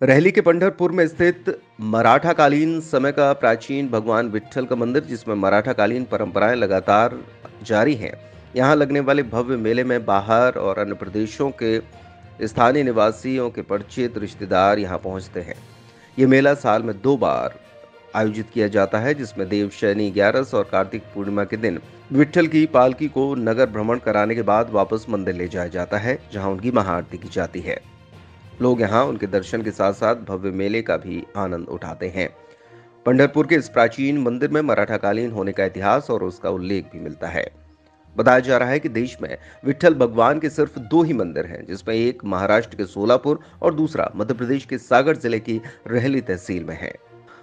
रहली के पंढरपुर में स्थित मराठा कालीन समय का प्राचीन भगवान विट्ठल का मंदिर, जिसमें मराठा कालीन परंपराएं लगातार जारी हैं। यहाँ लगने वाले भव्य मेले में बाहर और अन्य प्रदेशों के स्थानीय निवासियों के परिचित रिश्तेदार यहाँ पहुँचते हैं। ये मेला साल में 2 बार आयोजित किया जाता है, जिसमें देवशयनी 11 और कार्तिक पूर्णिमा के दिन विट्ठल की पालकी को नगर भ्रमण कराने के बाद वापस मंदिर ले जाया जाता है, जहाँ उनकी महाआरती की जाती है। लोग यहाँ उनके दर्शन के साथ साथ भव्य मेले का भी आनंद उठाते हैं। पंढरपुर के इस प्राचीन मंदिर में मराठा कालीन होने का इतिहास और उसका उल्लेख भी मिलता है। बताया जा रहा है कि देश में विट्ठल भगवान के सिर्फ 2 ही मंदिर हैं, जिसमें एक महाराष्ट्र के सोलापुर और दूसरा मध्य प्रदेश के सागर जिले की रहली तहसील में है।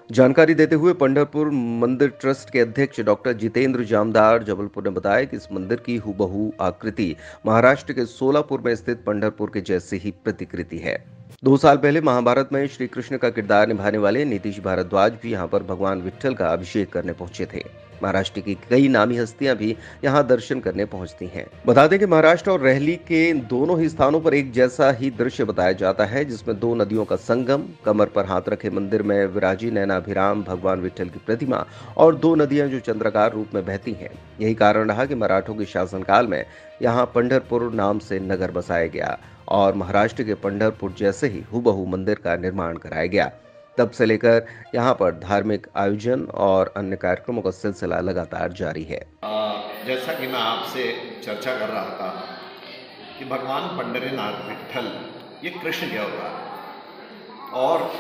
जानकारी देते हुए पंढरपुर मंदिर ट्रस्ट के अध्यक्ष डॉक्टर जितेंद्र जामदार जबलपुर ने बताया कि इस मंदिर की हूबहू आकृति महाराष्ट्र के सोलापुर में स्थित पंढरपुर के जैसी ही प्रतिकृति है। 2 साल पहले महाभारत में श्री कृष्ण का किरदार निभाने वाले नीतीश भारद्वाज भी यहां पर भगवान विट्ठल का अभिषेक करने पहुंचे थे। महाराष्ट्र की कई नामी हस्तियां भी यहां दर्शन करने पहुंचती हैं। बता दें कि महाराष्ट्र और रहली के दोनों ही स्थानों पर एक जैसा ही दृश्य बताया जाता है, जिसमें 2 नदियों का संगम, कमर पर हाथ रखे मंदिर में विराजी नैनाभिराम भगवान विट्ठल की प्रतिमा और 2 नदियां जो चंद्राकार रूप में बहती हैं। यही कारण रहा कि मराठों के शासनकाल में यहाँ पंढरपुर नाम से नगर बसाया गया और महाराष्ट्र के पंढरपुर जैसे ही हूबहू मंदिर का निर्माण कराया गया। तब से लेकर यहाँ पर धार्मिक आयोजन और अन्य कार्यक्रमों का सिलसिला लगातार जारी है। जैसा कि मैं आपसे चर्चा कर रहा था कि भगवान पंढरीनाथ विट्ठल ये कृष्ण के अवतार, और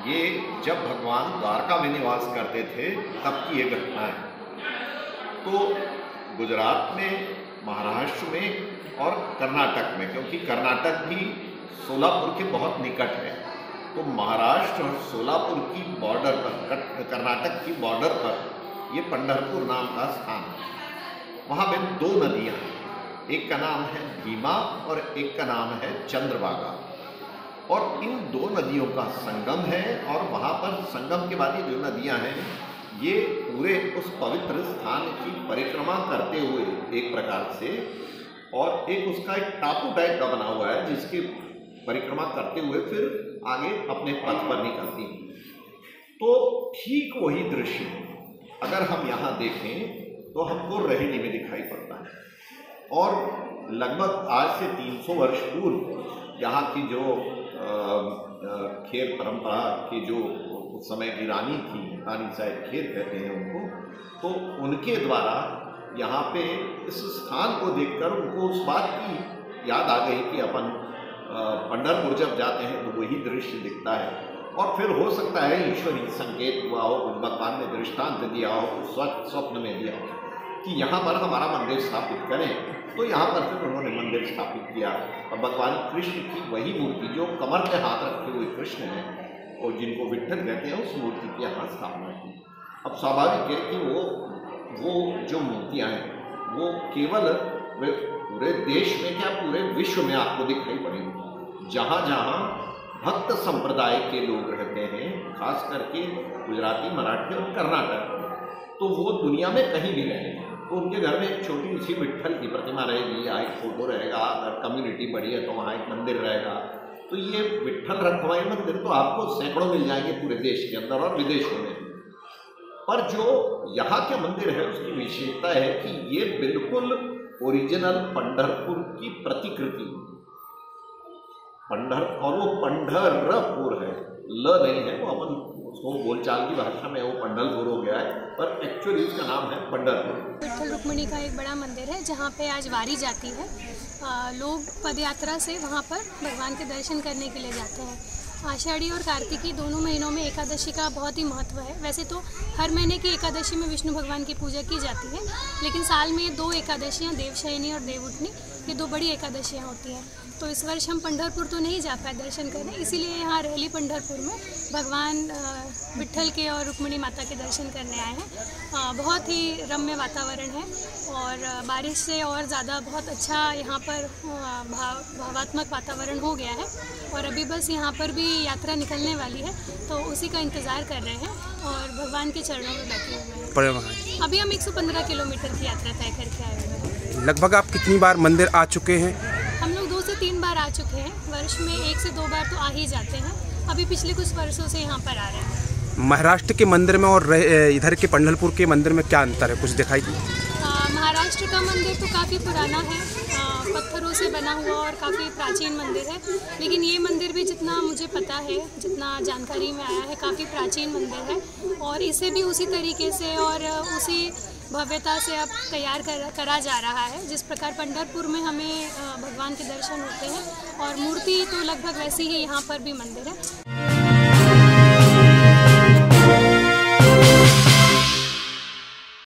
ये जब भगवान द्वारका में निवास करते थे तब की ये घटना है। तो गुजरात में, महाराष्ट्र में और कर्नाटक में, क्योंकि कर्नाटक भी सोलापुर के बहुत निकट है, तो महाराष्ट्र और सोलापुर की बॉर्डर पर, कर्नाटक की बॉर्डर पर ये पंढरपुर नाम का स्थान है। वहाँ पे 2 नदियाँ हैं, एक का नाम है भीमा और एक का नाम है चंद्रभागा, और इन 2 नदियों का संगम है। और वहाँ पर संगम के बाद ये जो नदियाँ हैं ये पूरे उस पवित्र स्थान की परिक्रमा करते हुए एक प्रकार से, और एक उसका एक टापू टाइप का बना हुआ है जिसकी परिक्रमा करते हुए फिर आगे अपने पथ पर निकलती हैं। तो ठीक वही दृश्य अगर हम यहाँ देखें तो हमको रहली में दिखाई पड़ता है। और लगभग आज से 300 वर्ष पूर्व यहाँ की जो खेर परंपरा की जो उस समय की रानी थी, रानी साहब खेर कहते हैं उनको, तो उनके द्वारा यहाँ पे इस स्थान को देखकर उनको उस बात की याद आ गई कि अपन पंढरपुर जब जाते हैं तो वही दृश्य दिखता है। और फिर हो सकता है ईश्वरीय संकेत हुआ हो, कुछ भगवान ने दृष्टांत दिया हो, कुछ स्वप्न में दिया हो कि यहाँ पर हमारा मंदिर स्थापित करें, तो यहाँ पर फिर उन्होंने मंदिर स्थापित किया। और भगवान कृष्ण की वही मूर्ति जो कमर पे हाथ रखे हुए कृष्ण है और जिनको विट्ठल कहते हैं, उस मूर्ति की यहाँ स्थापना की। अब स्वाभाविक है कि वो जो मूर्तियाँ हैं वो केवल पूरे देश में क्या पूरे विश्व में आपको दिखाई पड़ेगी। जहाँ जहाँ भक्त संप्रदाय के लोग रहते हैं, खास करके गुजराती, मराठी और कर्नाटक, तो वो दुनिया में कहीं भी रहेंगे तो उनके घर में एक छोटी सी विट्ठल की प्रतिमा रहेगी या एक फोटो रहेगा। अगर कम्युनिटी बड़ी है तो वहाँ एक मंदिर रहेगा। तो ये विट्ठल रखवाई मंदिर तो आपको सैकड़ों मिल जाएंगे पूरे देश के अंदर और विदेशों में। पर जो यहाँ के मंदिर है उसकी विशेषता है कि ये बिल्कुल ओरिजिनल पंढरपुर की प्रतिकृति, और वो पंढरपुर है, ल नहीं है, वो अपन उसको बोलचाल की भाषा में वो पंढरपुर हो गया है, पर एक्चुअली इसका नाम है पंढरपुर। विट्ठल रुक्मिणी का एक बड़ा मंदिर है जहाँ पे आज वारी जाती है। लोग पदयात्रा से वहाँ पर भगवान के दर्शन करने के लिए जाते हैं। आषाढ़ी और कार्तिकी दोनों महीनों में एकादशी का बहुत ही महत्व है। वैसे तो हर महीने की एकादशी में विष्णु भगवान की पूजा की जाती है, लेकिन साल में 2 एकादशियाँ, देवशयनी और देवउठनी, ये 2 बड़ी एकादशियाँ होती हैं। तो इस वर्ष हम पंढरपुर तो नहीं जा पाए दर्शन करने, इसीलिए यहाँ रहली पंढरपुर में भगवान विट्ठल के और रुक्मिणी माता के दर्शन करने आए हैं। बहुत ही रम्य वातावरण है और बारिश से और ज़्यादा बहुत अच्छा यहाँ पर भावात्मक वातावरण हो गया है। और अभी बस यहाँ पर भी यात्रा निकलने वाली है, तो उसी का इंतज़ार कर रहे हैं और भगवान के चरणों में बैठे हुए हैं। अभी हम 115 किलोमीटर की यात्रा तय करके आए हुए हैं। लगभग आप कितनी बार मंदिर आ चुके हैं? हम लोग 2 से 3 बार आ चुके हैं। वर्ष में 1 से 2 बार तो आ ही जाते हैं। अभी पिछले कुछ वर्षों से यहाँ पर आ रहे हैं। महाराष्ट्र के मंदिर में और इधर के पंढरपुर के मंदिर में क्या अंतर है, कुछ दिखाई दी? महाराष्ट्र का मंदिर तो काफ़ी पुराना है, पत्थरों से बना हुआ और काफ़ी प्राचीन मंदिर है, लेकिन ये मंदिर भी जितना मुझे पता है, जितना जानकारी में आया है, काफ़ी प्राचीन मंदिर है और इसे भी उसी तरीके से और उसी भव्यता से अब तैयार करा जा रहा है जिस प्रकार पंढरपुर में हमें भगवान के दर्शन होते हैं, और मूर्ति तो लगभग वैसी ही यहाँ पर भी मंदिर है।